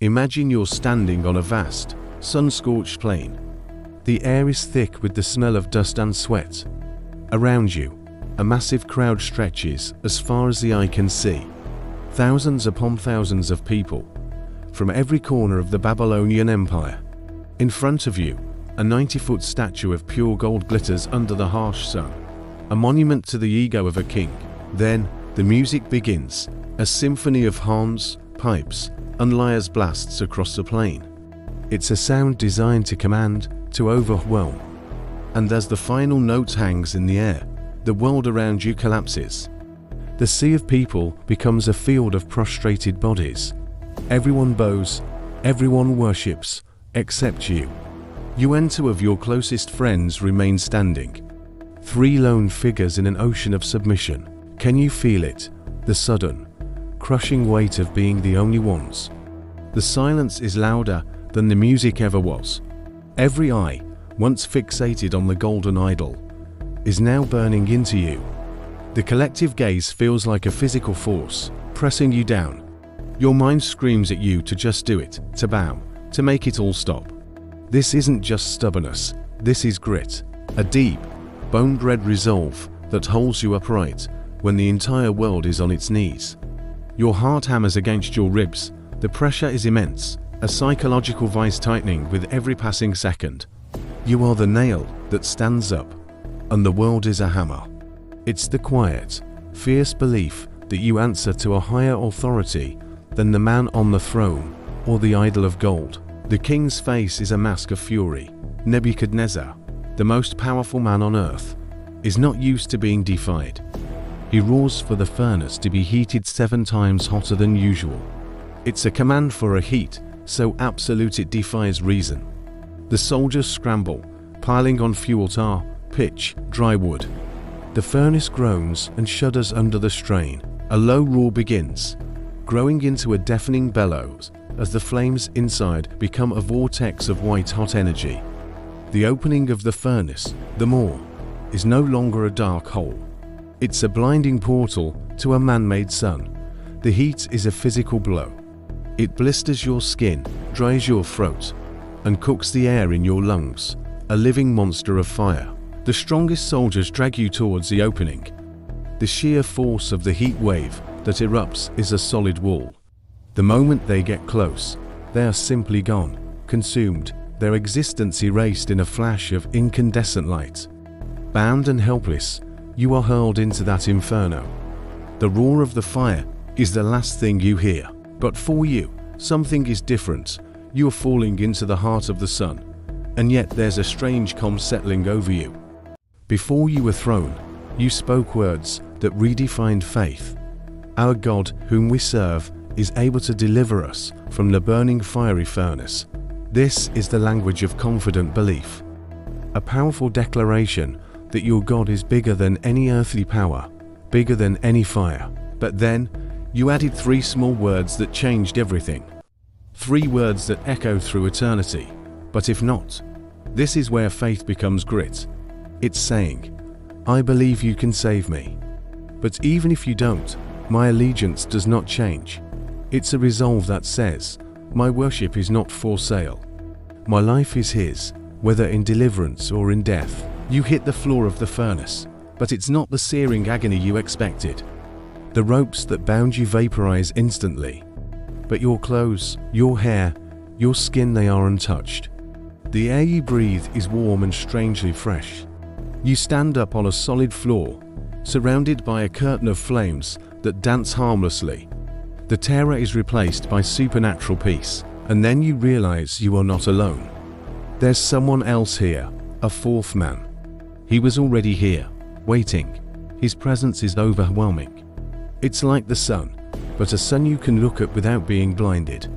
Imagine you're standing on a vast, sun-scorched plain. The air is thick with the smell of dust and sweat. Around you, a massive crowd stretches as far as the eye can see. Thousands upon thousands of people, from every corner of the Babylonian Empire. In front of you, a 90-foot statue of pure gold glitters under the harsh sun, a monument to the ego of a king. Then, the music begins, a symphony of horns, pipes, and lyres blasts across the plain. It's a sound designed to command, to overwhelm. And as the final note hangs in the air, the world around you collapses. The sea of people becomes a field of prostrated bodies. Everyone bows, everyone worships, except you. You and two of your closest friends remain standing. 3 lone figures in an ocean of submission. Can you feel it? The sudden, crushing weight of being the only ones. The silence is louder than the music ever was. Every eye, once fixated on the golden idol, is now burning into you. The collective gaze feels like a physical force, pressing you down. Your mind screams at you to just do it, to bow, to make it all stop. This isn't just stubbornness, this is grit, a deep, bone-bred resolve that holds you upright when the entire world is on its knees. Your heart hammers against your ribs, the pressure is immense, a psychological vice tightening with every passing second. You are the nail that stands up, and the world is a hammer. It's the quiet, fierce belief that you answer to a higher authority than the man on the throne or the idol of gold. The king's face is a mask of fury. Nebuchadnezzar, the most powerful man on earth, is not used to being defied. He roars for the furnace to be heated 7 times hotter than usual. It's a command for a heat so absolute it defies reason. The soldiers scramble, piling on fuel, tar, pitch, dry wood. The furnace groans and shudders under the strain. A low roar begins, growing into a deafening bellows as the flames inside become a vortex of white-hot energy. The opening of the furnace, the maw, is no longer a dark hole. It's a blinding portal to a man-made sun. The heat is a physical blow. It blisters your skin, dries your throat, and cooks the air in your lungs, a living monster of fire. The strongest soldiers drag you towards the opening. The sheer force of the heat wave that erupts is a solid wall. The moment they get close, they are simply gone, consumed, their existence erased in a flash of incandescent light. Bound and helpless, you are hurled into that inferno. The roar of the fire is the last thing you hear. But for you, something is different. You are falling into the heart of the sun, and yet there's a strange calm settling over you. Before you were thrown, you spoke words that redefined faith. Our God, whom we serve, is able to deliver us from the burning fiery furnace. This is the language of confident belief. A powerful declaration that your God is bigger than any earthly power, bigger than any fire. But then, you added 3 small words that changed everything. 3 words that echo through eternity. But if not, this is where faith becomes grit. It's saying, I believe you can save me. But even if you don't, my allegiance does not change. It's a resolve that says, my worship is not for sale. My life is His, whether in deliverance or in death. You hit the floor of the furnace, but it's not the searing agony you expected. The ropes that bound you vaporize instantly. But your clothes, your hair, your skin, they are untouched. The air you breathe is warm and strangely fresh. You stand up on a solid floor, surrounded by a curtain of flames that dance harmlessly. The terror is replaced by supernatural peace, and then you realize you are not alone. There's someone else here, a 4th man. He was already here, waiting. His presence is overwhelming. It's like the sun, but a sun you can look at without being blinded.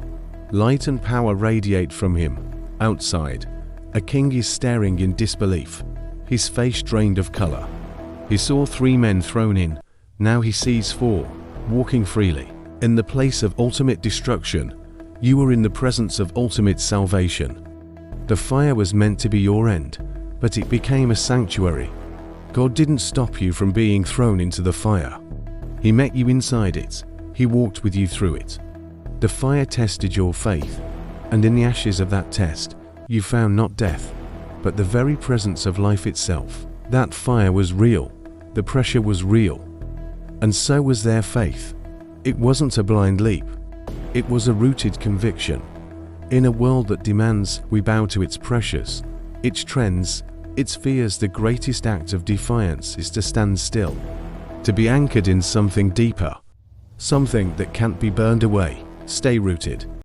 Light and power radiate from him. Outside, a king is staring in disbelief, his face drained of color. He saw 3 men thrown in, now he sees 4, walking freely. In the place of ultimate destruction, you are in the presence of ultimate salvation. The fire was meant to be your end, but it became a sanctuary. God didn't stop you from being thrown into the fire. He met you inside it. He walked with you through it. The fire tested your faith, and in the ashes of that test, you found not death, but the very presence of life itself. That fire was real, the pressure was real, and so was their faith. It wasn't a blind leap, it was a rooted conviction. In a world that demands we bow to its pressures, its trends, its fears, the greatest act of defiance is to stand still, to be anchored in something deeper, something that can't be burned away. Stay rooted.